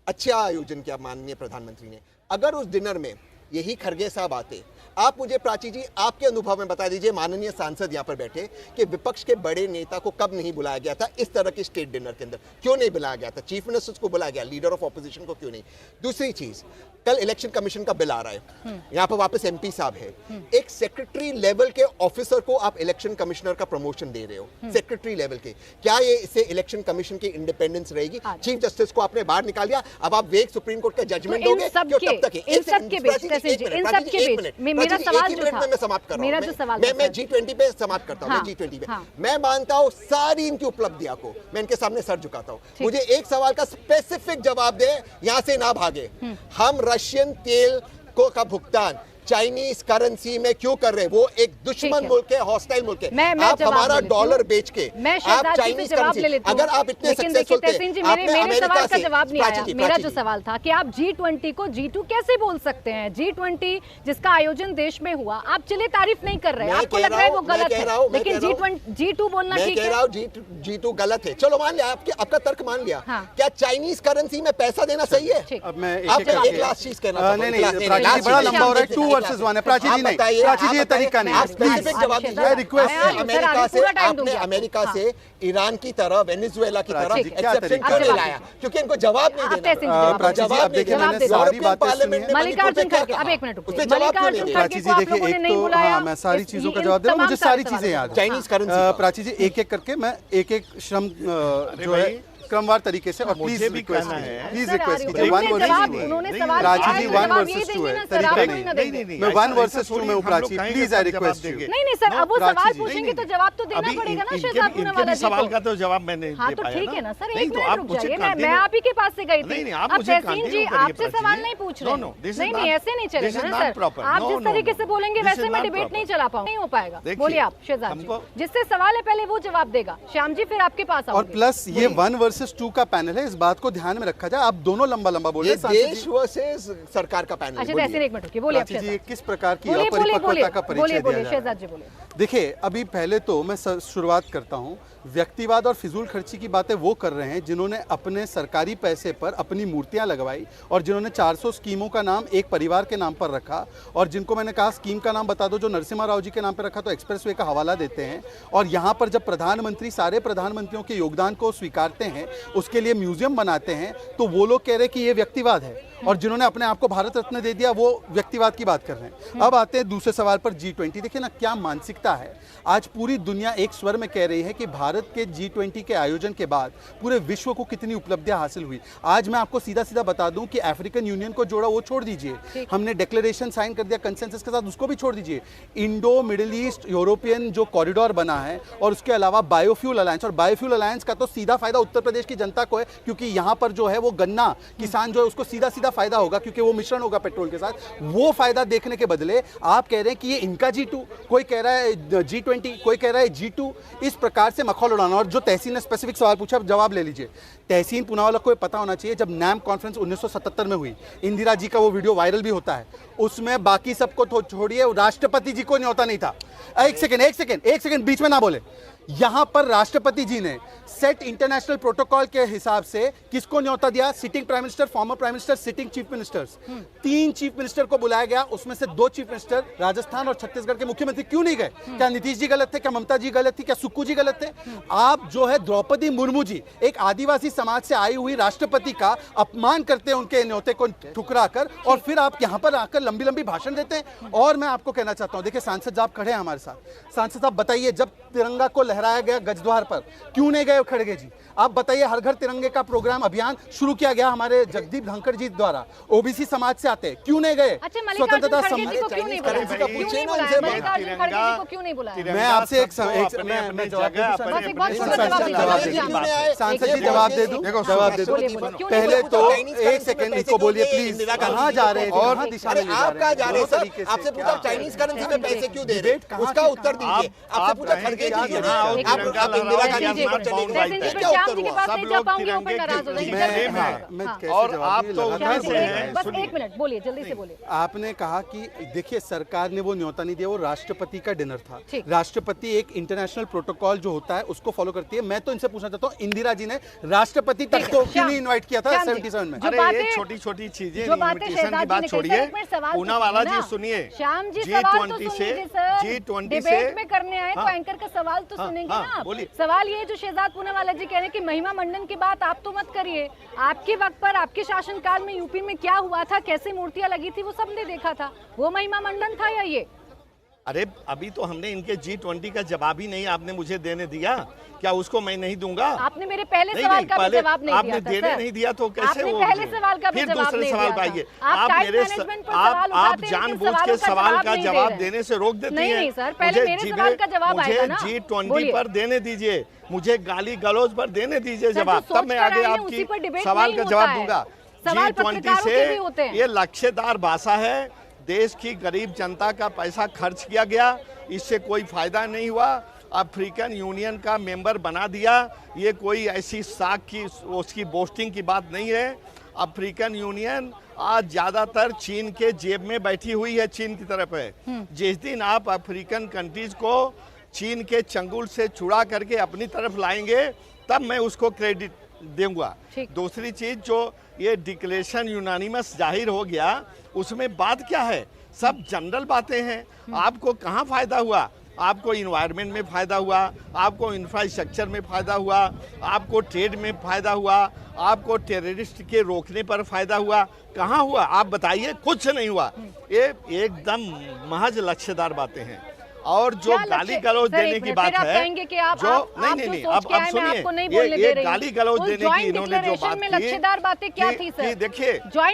अच्छा आयोजन किया माननीय प्रधानमंत्री ने। अगर उस डिनर में यही खड़गे साहब आते, आप मुझे प्राची जी आपके अनुभव में बता दीजिए, माननीय सांसद यहाँ पर बैठे, कि विपक्ष के बड़े नेता को कब नहीं बुलाया गया था इस तरह के स्टेट डिनर के अंदर? क्यों नहीं बुलाया गया था? चीफ मिनिस्टर को बुलाया गया, लीडर ऑफ ऑपोजिशन को क्यों नहीं? दूसरी चीज, कल इलेक्शन कमीशन का बिल आ रहा है, यहाँ पर वापस MP साहब है, एक सेक्रेटरी लेवल के ऑफिसर को आप इलेक्शन कमिश्नर का प्रमोशन दे रहे हो, सेक्रेटरी लेवल के। क्या ये इससे इलेक्शन कमीशन की इंडिपेंडेंस रहेगी? चीफ जस्टिस को आपने बाहर निकाल दिया, अब आप वेग सुप्रीम कोर्ट का जजमेंट दोगे?
मेरा सवाल जो था,
मैं समाप्त कर रहा हूं,
मेरा जो सवाल
मैं G20 पे समाप्त करता हूं। मैं G20 पे मैं मानता हूं सारी इनकी उपलब्धियों को, मैं इनके सामने सर झुकाता हूं। मुझे एक सवाल का स्पेसिफिक जवाब दे, यहां से ना भागे। हम रशियन तेल का भुगतान चाइनीज करेंसी में क्यों कर रहे हैं? वो एक दुश्मन मुल्क है, हॉस्टाइल मुल्क है। आप हमारा डॉलर बेच के आप चाइनीज करेंसी, अगर आप इतने सक्सेसफुल थे,
मेरे सवाल का जवाब नहीं आया। मेरा जो सवाल था कि आप G20 को G2 कैसे बोल सकते हैं? G20 जिसका आयोजन देश में हुआ, आप चलिए तारीफ नहीं कर रहे, आपको लग रहा है वो गलत है, लेकिन G2 बोलना ठीक है।
मैं कह रहा हूं G2 गलत है, चलो मान लिया, आपका तर्क मान लिया। क्या चाइनीज करेंसी में पैसा देना सही है?
अब मैं
एक लास्ट चीज कहना
बड़ा लंबा हो रहा है, 2 वर्सेस 1 है। प्राची जी नहीं, प्राची जी ये तरीका नहीं।
आप स्पेसिफिक जवाब दीजिए।
रिक्वेस्ट
आपने अमेरिका से ईरान की तरह, वेनेजुएला की तरह एक्सेप्शन क्यों नहीं लाया? क्योंकि इनको जवाब नहीं देना।
प्राची जी अब देखिए, मैंने सारी बातें सुनी हैं।
मल्लिकार्जुन खड़गे, अब एक मिनट रुकिए।
प्राची जी देखिए, एक तो हाँ, मैं सारी चीजों का जवाब दे रहा हूँ, मुझे सारी चीजें याद हैं। प्राची जी एक एक करके मैं एक एक श्रम जो है क्रमवार तरीके से, और प्लीज रिक्वेस्ट कीजिए। 1 प्राची जी 1 वर्सेस 2 है, तरीका नहीं। मैं 1 वर्सेस 2 में हूं Prachi, please I request you.
नहीं सर, अब वो सवाल पूछेंगे तो जवाब तो देना पड़ेगा ना शहजाद पूनावाला जी को।
सवाल का तो जवाब मैंने दे पाया।
हाँ तो ठीक है ना सर, एक मिनट रुक जाइए, मैं आप ही के पास से गई थी। अब तहसीन जी आपसे सवाल नहीं पूछ रहे, नहीं ऐसे नहीं चलेगा ना सर। आप जिस तरीके से बोलेंगे वैसे मैं डिबेट नहीं चला पाऊंगा, नहीं हो पाएगा। बोलिए आप शहजाद जी, जिससे सवाल है पहले वो जवाब देगा। श्याम जी फिर आपके पास आओगे।
और प्लस ये 1 वर्सेस वर्सेस 2 का पैनल है, इस बात को ध्यान में रखा जाए। आप दोनों लंबा लंबा बोल रहे
ये
हैं।
देश वर्सेस सरकार का पैनल।
अच्छा तहसीन एक मिनट रुकिए, बोलिए
प्राची जी, किस प्रकार की
बोलिए
अपरिपक्वता का परिचय दिया जा रहा है?
शहजाद जी बोलिए।
देखिए, अभी पहले तो मैं शुरुआत करता हूं, व्यक्तिवाद और फिजूल खर्ची की बातें वो कर रहे हैं जिन्होंने अपने सरकारी पैसे पर अपनी मूर्तियां लगवाई और जिन्होंने 400 स्कीमों का नाम एक परिवार के नाम पर रखा, और जिनको मैंने कहा स्कीम का नाम बता दो जो नरसिम्हा राव जी के नाम पर रखा तो एक्सप्रेसवे का हवाला देते हैं। और यहाँ पर जब प्रधानमंत्री सारे प्रधानमंत्रियों के योगदान को स्वीकारते हैं, उसके लिए म्यूजियम बनाते हैं, तो वो लोग कह रहे हैं कि ये व्यक्तिवाद है, और जिन्होंने अपने आप को भारत रत्न दे दिया वो व्यक्तिवाद की बात कर रहे हैं। अब आते हैं दूसरे सवाल पर, G20। देखिए ना क्या मानसिकता है। आज पूरी दुनिया एक स्वर में कह रही है कि भारत के G20 के आयोजन के बाद पूरे विश्व को कितनी उपलब्धियां हासिल हुई। आज मैं आपको सीधा सीधा बता दूं कि अफ्रीकन यूनियन को जोड़ा वो छोड़ दीजिए, हमने डिक्लेरेशन साइन कर दिया कंसेंसस के साथ, उसको भी छोड़ दीजिए। इंडो मिडिल ईस्ट यूरोपियन जो कॉरिडोर बना है, और उसके अलावा बायोफ्यूल अलायंस, और बायोफ्यूल अलायंस का तो सीधा फायदा उत्तर प्रदेश की जनता को है, क्योंकि यहाँ पर जो है वो गन्ना किसान जो है उसको सीधा सीधा फायदा होगा, क्योंकि वो मिश्रण होगा पेट्रोल के साथ। वो फायदा देखने के बदले आप कह रहे हैं कि ये इनका G2, कोई कह रहा है G20, कोई कह रहा है G2। इस प्रकार से मखौल उड़ाना। और जो तहसीन ने स्पेसिफिक सवाल पूछा, जवाब ले लीजिए। तहसीन पूनावाला को पता होना चाहिए, जब नैम कॉन्फ्रेंस 1977 में हुई, इंदिरा जी का वो वीडियो वायरल भी होता है, उसमें बाकी सबको छोड़िए, राष्ट्रपति जी को न्योता नहीं था। एक सेकंड बीच में ना बोले। यहां पर राष्ट्रपति जी ने सेट इंटरनेशनल प्रोटोकॉल के हिसाब से किसको न्योता दिया? Sitting prime minister, former prime minister, sitting chief ministers. 3 chief minister को बुलाया गया, उसमें से 2 चीफ मिनिस्टर राजस्थान और छत्तीसगढ़ के मुख्यमंत्री क्यों नहीं गए? क्या नीतीश जी गलत थे? क्या ममता जी गलत थी? क्या सुक्कू जी गलत थे? आप जो है द्रौपदी मुर्मू जी, एक आदिवासी समाज से आई हुई राष्ट्रपति का अपमान करते हैं, उनके न्योते को ठुकरा कर, और फिर आप यहां पर आकर लंबी लंबी भाषण देते हैं। और मैं आपको कहना चाहता हूं, देखिए सांसद साहब खड़े हैं हमारे साथ। सांसद साहब बताइए, जब तिरंगा को लहराया गया गजद्वार पर, क्यों नहीं गए खड़गे जी? आप बताइए, हर घर तिरंगे का प्रोग्राम अभियान शुरू किया गया हमारे जगदीप धनखड़ जी द्वारा, ओबीसी समाज से आते, क्यों नहीं गए?
स्वतंत्रता
मैं आपसे एक सांसद जी जवाब दे दूं, पहले तो एक सेकंड इसको बोलिए प्लीज, कहाँ जा रहे हैं और दिशा में
आप कहाँ जा रहे हैं सर? आपसे पूछा चाइनीज करेंसी में पैसे क्यों दे रहे हैं, उसका उत्तर दीजिए। आपसे पूछा खड़गे जी, आप इंदिरा गांधी पर चले गए, क्या उत्तर हुआ?
सब लोग
और आप तो उधर से हैं।
बस एक मिनट बोलिए, जल्दी से बोलिए।
आपने कहा कि देखिए सरकार ने वो न्योता नहीं दिया, वो राष्ट्रपति का डिनर था। राष्ट्रपति एक इंटरनेशनल प्रोटोकॉल जो होता है उसको फॉलो करती है। मैं तो इनसे पूछना चाहता हूँ, इंदिरा जी ने राष्ट्रपति तक को क्यों नहीं इनवाइट किया था 77 में?
अरे ये छोटी छोटी चीजें, इन्विटेशन की बात छोड़िए, पूनावाला जी सुनिए,
श्याम जी
G20 से
डिबेट में करने आए तो एंकर का सवाल तो सुनेंगे ना। सवाल ये जो शहजाद पूनावाला जी कह रहे हैं कि महिमा मंडन की बात आप तो मत करिए, आपके वक्त पर आपके शासनकाल में यूपी में क्या हुआ था, कैसे मूर्तियां लगी थी, वो सबने देखा था। वो महिमा मंडन था या ये?
अरे अभी तो हमने इनके G20 का जवाब ही नहीं आपने मुझे देने दिया, क्या उसको मैं नहीं दूंगा?
आपने मेरे पहले सवाल का भी जवाब नहीं दिया था।
आपने देने नहीं दिया तो कैसे
वो पहले सवाल का भी
फिर
जवाब
दूसरे
नहीं
सवाल
दिया
पाइए।
आप
मेरे आप जानबूझ के सवाल का जवाब देने से रोक देती हैं।
नहीं सर, पहले मेरे सवाल का जवाब आएगा ना।
मुझे G20 पर देने दीजिए, मुझे गाली गलौज पर देने दीजिए जवाब, तब मैं आगे आपकी सवाल का जवाब दूंगा। G20 से ये लक्ष्यदार भाषा है, देश की गरीब जनता का पैसा खर्च किया गया, इससे कोई फायदा नहीं हुआ। अफ्रीकन यूनियन का मेंबर बना दिया, ये कोई ऐसी साख की उसकी बोस्टिंग की बात नहीं है। अफ्रीकन यूनियन आज ज्यादातर चीन के जेब में बैठी हुई है, चीन की तरफ है। जिस दिन आप अफ्रीकन कंट्रीज को चीन के चंगुल से छुड़ा करके अपनी तरफ लाएंगे, तब मैं उसको क्रेडिट दूंगा। दूसरी चीज, जो ये डिक्लेरेशन यूनानिमस जाहिर हो गया, उसमें बात क्या है? सब जनरल बातें हैं। आपको कहाँ फायदा हुआ? आपको इन्वायरमेंट में फायदा हुआ, आपको इंफ्रास्ट्रक्चर में फायदा हुआ, आपको ट्रेड में फायदा हुआ, आपको टेररिस्ट के रोकने पर फायदा हुआ, कहाँ हुआ? आप बताइए, कुछ नहीं हुआ। ये एकदम महज लक्ष्यदार बातें हैं। और जो गाली गलौज देने की बात है, जो नहीं अब सुनिए, ये गाली गलौज देने की इन्होंने जो बात की,
लक्ष्यदार बातें क्या थी सर?
देखिए,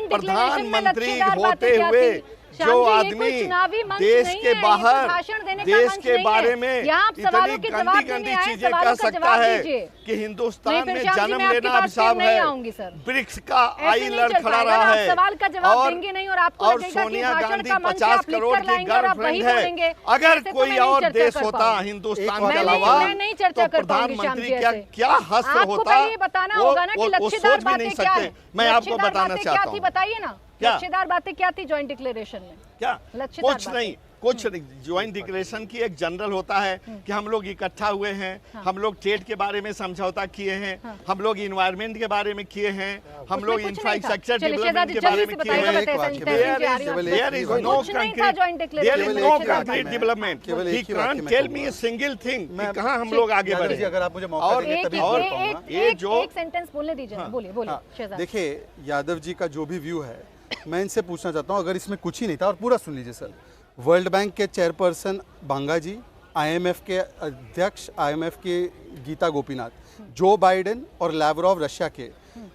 प्रधानमंत्री होते हुए
श्याम
जो
जी, ये
आदमी
कोई चुनावी मंच
देश
नहीं
के
है, ये कोई
बाहर
भाषण देने का
देश
मंच
के
नहीं
बारे
है।
में
यहाँ आप
इतनी
सवालों के जवाब
गंदी
देने
गंदी
आए,
चीजें
सवालों
कह
का
सकता
जवाब
है
दीजिए।
कि
नहीं,
हिंदुस्तान
फिर
में
श्याम जी,
जन्म
मैं आपके
लेना
पास
अभिशाप
फिर नहीं
है,
आऊंगी, सर।
ब्रिक्स का
ऐसे
आई
नहीं
लड़
चल
खड़ा
पाएगा
रहा
ना,
है।
आप सवाल का जवाब
और-
देंगे नहीं और आपको
और
लगेगा कि
सोनिया
भाषण
गांधी
का मंच
50
आप लिख
करोड़
कर
की
लाएंगे और आप वही
गर्लफ्रेंड
बोलेंगे।
है। अगर
ऐसे तो
कोई
मैं नहीं
और
चर्चा
देश
कर
होता
पाऊंगी।
हिंदुस्तान
मैं
के
नहीं-
अलावा
मैं नहीं चर्चा
तो
कर पाऊंगी, श्याम
प्रधानमंत्री
जी,
क्या
ऐसे।
क्या हश्र
आपको
होता
पहले ये बताना होगा ना कि
वो
लच्छेदार
सोच भी नहीं
बातें क्या
सकते।
है।
मैं आपको
लच्छेदार
बताना
बातें
चाहता
क्या थी,
हूँ
बताइए ना।
क्या?
लच्छेदार बातें क्या थी जॉइंट डिक्लेरेशन में?
क्या
लच्छेदार
कुछ
बातें।
नहीं, कुछ नहीं। ज्वाइंट डिक्लेरेशन की एक जनरल होता है कि हम लोग इकट्ठा हुए हैं, हम लोग ट्रेड के बारे में समझौता किए हैं, हम लोग इन्वायरमेंट के बारे में किए हैं, हम लोग इंफ्रास्ट्रक्चर डेवलपमेंट के बारे में किए हैं। There is no concrete, there is no concrete development. He can't tell me a single thing कि कहाँ हम लोग आगे बढ़े।
अगर आप मुझे मौका
और
देंगे तभी
और
बोल पाऊंगा।
ये जो
एक सेंटेंस बोलने दीजिए, बोलिए बोलिए शहजाद।
देखिए, यादव जी का जो भी व्यू है, मैं इनसे पूछना चाहता हूं, अगर इसमें कुछ ही नहीं था, और पूरा सुन लीजिए सर। वर्ल्ड बैंक के चेयरपर्सन बांगा जी, आईएमएफ के अध्यक्ष, आईएमएफ के गीता गोपीनाथ, जो बाइडेन और लैवरोव रशिया के,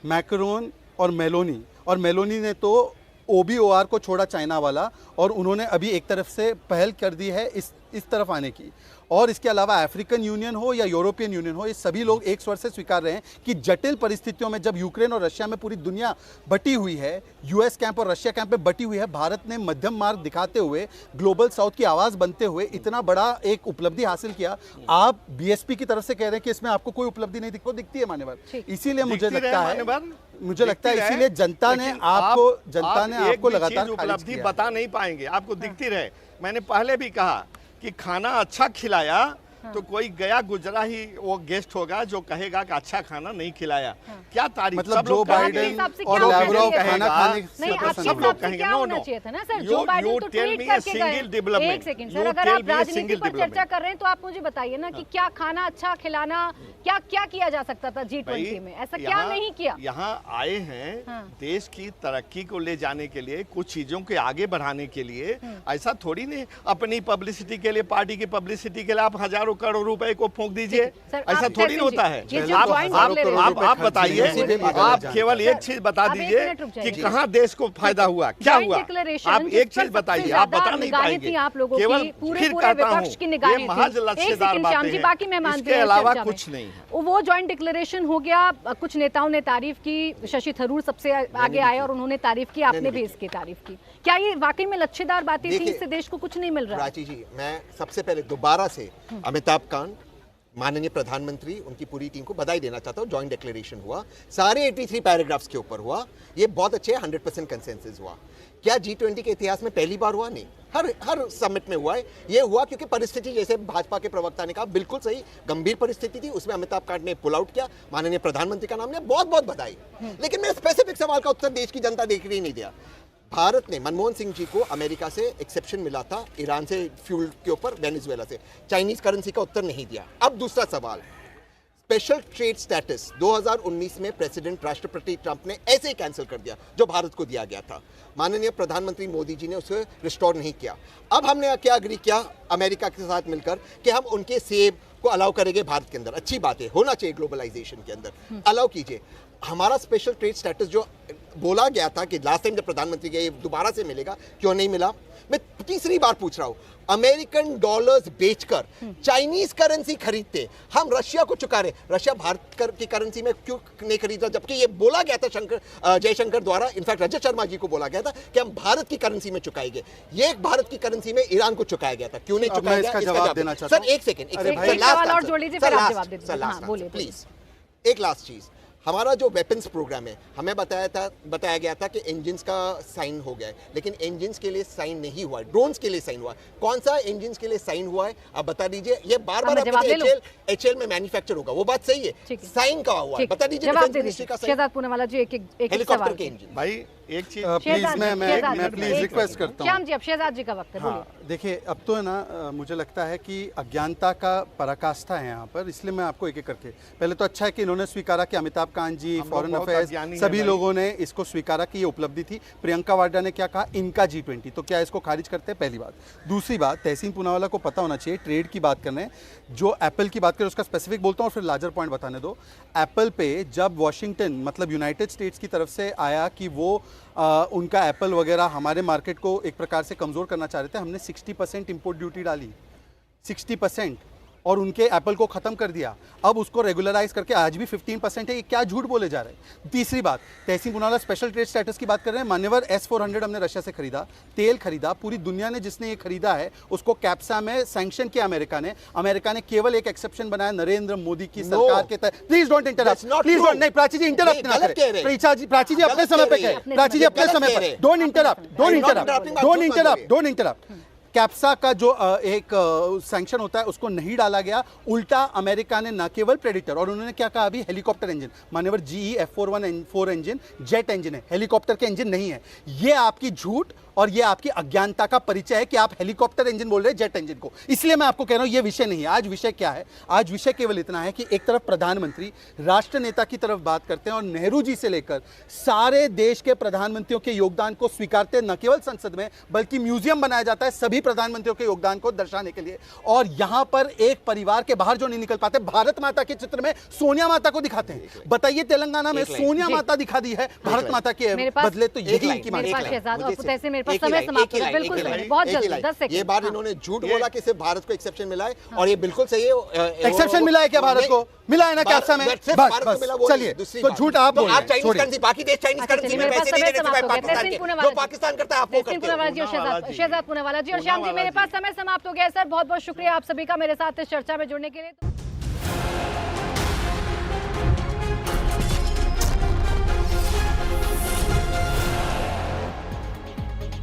मैक्रोन और मेलोनी ने तो ओबीओआर को छोड़ा चाइना वाला, और उन्होंने अभी एक तरफ से पहल कर दी है इस तरफ आने की। और इसके अलावा अफ्रीकन यूनियन हो या यूरोपियन यूनियन हो, ये सभी लोग एक स्वर से स्वीकार रहे हैं कि जटिल परिस्थितियों में, जब यूक्रेन और रशिया में पूरी दुनिया बटी हुई है, यूएस कैंप और रशिया कैंप में बटी हुई है, भारत ने मध्यम मार्ग दिखाते हुए, ग्लोबल साउथ की आवाज बनते हुए इतना बड़ा एक उपलब्धि हासिल किया। आप बीएसपी की तरफ से कह रहे हैं कि इसमें आपको कोई उपलब्धि नहीं दिखती है मान्यवर। इसीलिए मुझे लगता है इसीलिए जनता ने आपको लगातार
उपलब्धि बता नहीं पाएंगे, आपको दिखती रहे। मैंने पहले भी कहा कि खाना अच्छा खिलाया तो कोई गया गुजरा ही वो गेस्ट होगा जो कहेगा कि अच्छा खाना नहीं खिलाया। क्या तारीफ,
मतलब जो बाइडेन और लैवरोव खाना खाने से
नहीं, आपके
सब लोग
हिसाब से
कहेंगे
क्या
नो
होना
नो
चाहिए था ना सर? जो बाइडेन तो ट्वीट करके गए। एक सेकंड सर, अगर आप राजनीति पर चर्चा कर रहे हैं तो आप मुझे बताइए ना कि क्या खाना अच्छा खिलाना, क्या क्या किया जा सकता था G20 में, ऐसा क्या नहीं किया?
यहाँ आए हैं देश की तरक्की को ले जाने के लिए, कुछ चीजों के आगे बढ़ाने के लिए। ऐसा थोड़ी नहीं अपनी पब्लिसिटी के लिए, पार्टी की पब्लिसिटी के लिए आप हजारों करोड़ रुपए को फूंक दीजिए, ऐसा थोड़ी होता है। आप बताइए, आप केवल एक चीज बता दीजिए कि कहाँ देश को फायदा हुआ, क्या हुआ, आप एक चीज बताइए। आप बता नहीं पाएंगे, केवल फिर कहता हूँ ये महज लच्छेदार बातें हैं, इसके अलावा कुछ नहीं है।
वो जॉइंट डिक्लेरेशन हो गया, कुछ नेताओं ने तारीफ की, शशि थरूर सबसे आगे आए और उन्होंने तारीफ की, आपने भी इसकी तारीफ की। क्या ये वाकई में लच्छेदार बातें थी, इससे देश को कुछ नहीं मिल रहा?
रांची जी, मैं सबसे पहले दोबारा से अमिताभ कांत, माननीय प्रधानमंत्री, उनकी पूरी टीम को बधाई देना चाहता हूँ। जॉइंट डिक्लेरेशन हुआ, सारे 83 पैराग्राफ्स के ऊपर हुआ, ये बहुत अच्छे 100% कंसेंसस हुआ। क्या G20 के इतिहास में पहली बार हुआ? नहीं, हर समिट में हुआ है। ये हुआ क्योंकि परिस्थिति, जैसे भाजपा के प्रवक्ता ने कहा, बिल्कुल सही, गंभीर परिस्थिति थी, उसमें अमिताभ कांत ने पुल आउट किया, माननीय प्रधानमंत्री का नाम लिया, बहुत बहुत बधाई। लेकिन मैं स्पेसिफिक सवाल का उत्तर देश की जनता देख रही नहीं दिया। भारत ने, मनमोहन सिंह जी को अमेरिका से एक्सेप्शन मिला था, ईरान से फ्यूल के ऊपर, वेनेजुएला से, चाइनीज करेंसी का उत्तर नहीं दिया। अब दूसरा सवाल, स्पेशल ट्रेड स्टेटस 2019 में प्रेसिडेंट राष्ट्रपति ट्रंप ने ऐसे ही कैंसिल कर दिया जो भारत को दिया गया था। माननीय प्रधानमंत्री मोदी जी ने उसे रिस्टोर नहीं किया। अब हमने क्या अग्री किया अमेरिका के साथ मिलकर कि हम उनके सेब को अलाउ करेंगे भारत के अंदर। अच्छी बात है, होना चाहिए ग्लोबलाइजेशन के अंदर, अलाउ कीजिए। हमारा स्पेशल ट्रेड स्टेटस जो बोला गया था कि लास्ट टाइम जब प्रधानमंत्री गए दोबारा से मिलेगा, क्यों नहीं मिला? मैं तीसरी बार पूछ रहा हूं, अमेरिकन डॉलर्स बेचकर चाइनीज करेंसी खरीदते हम रशिया को चुका रहे, रशिया भारत की करेंसी में क्यों नहीं खरीद रहा? जबकि ये बोला गया था जयशंकर द्वारा, इनफैक्ट रजत शर्मा जी को बोला गया था कि हम भारत की करेंसी में चुकाएंगे। ये भारत की करेंसी में ईरान को चुकाया गया था, क्यों नहीं चुकाया गया?
इसका जवाब देना चाहता हूं।
सर एक सेकंड, प्लीज, एक लास्ट चीज, हमारा जो वेपन्स प्रोग्राम है, हमें बताया गया था कि इंजिन्स का साइन हो गया है, लेकिन इंजिन्स के लिए साइन नहीं हुआ है, ड्रोन्स के लिए साइन हुआ है। कौन सा इंजिन्स के लिए साइन हुआ है आप बता दीजिए। ये बार-बार HAL में मैन्युफैक्चर होगा, वो बात सही है, साइन का हुआ है, बता दीजिए।
शहजाद पूनावाला जी, एक
हेलीकॉप्टर के इंजन।
भाई एक चीज
प्लीज, मैं प्लीज रिक्वेस्ट करता हूँ।
श्याम जी, अब शहजाद जी का वक्त है, बोलिए।
देखिए, अब तो है ना, मुझे लगता है कि अज्ञानता का पराकाष्ठा है यहाँ पर, इसलिए मैं आपको एक एक करके, पहले तो अच्छा है कि इन्होंने स्वीकारा कि अमिताभ कांत जी, फॉरेन अफेयर्स, सभी लोगों ने इसको स्वीकारा कि ये उपलब्धि थी। प्रियंका वाड्रा ने क्या कहा, इनका G20, तो क्या इसको खारिज करते हैं? पहली बात। दूसरी बात, तहसीन पूनावाला को पता होना चाहिए, ट्रेड की बात करने, जो एप्पल की बात करें उसका स्पेसिफिक बोलता हूँ और फिर लार्जर पॉइंट बताने दो। एप्पल पे जब वॉशिंगटन, मतलब यूनाइटेड स्टेट्स की तरफ से आया कि वो उनका एप्पल वगैरह हमारे मार्केट को एक प्रकार से कमज़ोर करना चाह रहे थे, हमने 60% इंपोर्ट ड्यूटी डाली, 60%, और उनके एप्पल को ख़त्म कर दिया। अब उसको रेगुलराइज करके आज भी 15% है। ये क्या झूठ बोले जा रहे हैं। तीसरी बात, तहसीन पुनावाला स्पेशल ट्रेड स्टेटस की बात कर रहे हैं। मान्यवर S-400 हमने रशिया से खरीदा, तेल खरीदा, पूरी दुनिया ने जिसने ये खरीदा है उसको कैप्सा में सैंक्शन किया अमेरिका ने। अमेरिका ने केवल एक एक्सेप्शन बनाया नरेंद्र मोदी की सरकार के तहत। Please don't interrupt, please don't, नहीं प्राची जी इंटरप्ट ना करें, प्राची जी अपने समय पे कहें, प्राची जी अपने समय पे, don't interrupt, don't interrupt, don't interrupt, don't interrupt. कैप्सा का जो एक सैंक्शन होता है उसको नहीं डाला गया, उल्टा अमेरिका ने न केवल प्रेडिटर, और उन्होंने क्या कहा, अभी हेलीकॉप्टर इंजन, मान्यवर GE F-4 engine jet engine है, हेलीकॉप्टर के इंजन नहीं है। ये आपकी झूठ और ये आपकी अज्ञानता का परिचय है कि आप हेलीकॉप्टर इंजन बोल रहे हैं जेट इंजन को। इसलिए मैं आपको कह रहा हूं ये विषय नहीं है। आज विषय क्या है? आज विषय केवल इतना है कि एक तरफ प्रधानमंत्री राष्ट्र नेता की तरफ बात करते हैं और नेहरू जी से लेकर सारे देश के प्रधानमंत्रियों के योगदान को स्वीकारते हैं, न केवल संसद में बल्कि म्यूजियम बनाया जाता है सभी प्रधानमंत्रियों के योगदान को दर्शाने के लिए। और यहां पर एक परिवार के बाहर जो नहीं निकल पाते, भारत माता के चित्र में सोनिया माता को दिखाते हैं। बताइए तेलंगाना में सोनिया माता दिखा दी है भारत माता के बदले, तो यही इनकी मान्यता।
समय समाप्त हो, बिल्कुल बहुत जल्दी 10 सेकंड। ये बार इन्होंने झूठ बोला कि सिर्फ भारत को एक्सेप्शन मिला है, और ये बिल्कुल सही है।
एक्सेप्शन मिला है क्या भारत को? मिला है ना कैप्सा में? बस चलिए, तो झूठ आप बोल रहे हैं।
चाइनीज करेंसी, बाकी देश चाइनीज करेंसी में पैसे नहीं देते पाकिस्तान के, जो पाकिस्तान करता है आप वो करते हो।
शहजाद पूनावाला जी और श्याम जी, मेरे पास समय समाप्त हो गया है सर। बहुत बहुत शुक्रिया आप सभी का मेरे साथ इस चर्चा में जुड़ने के लिए।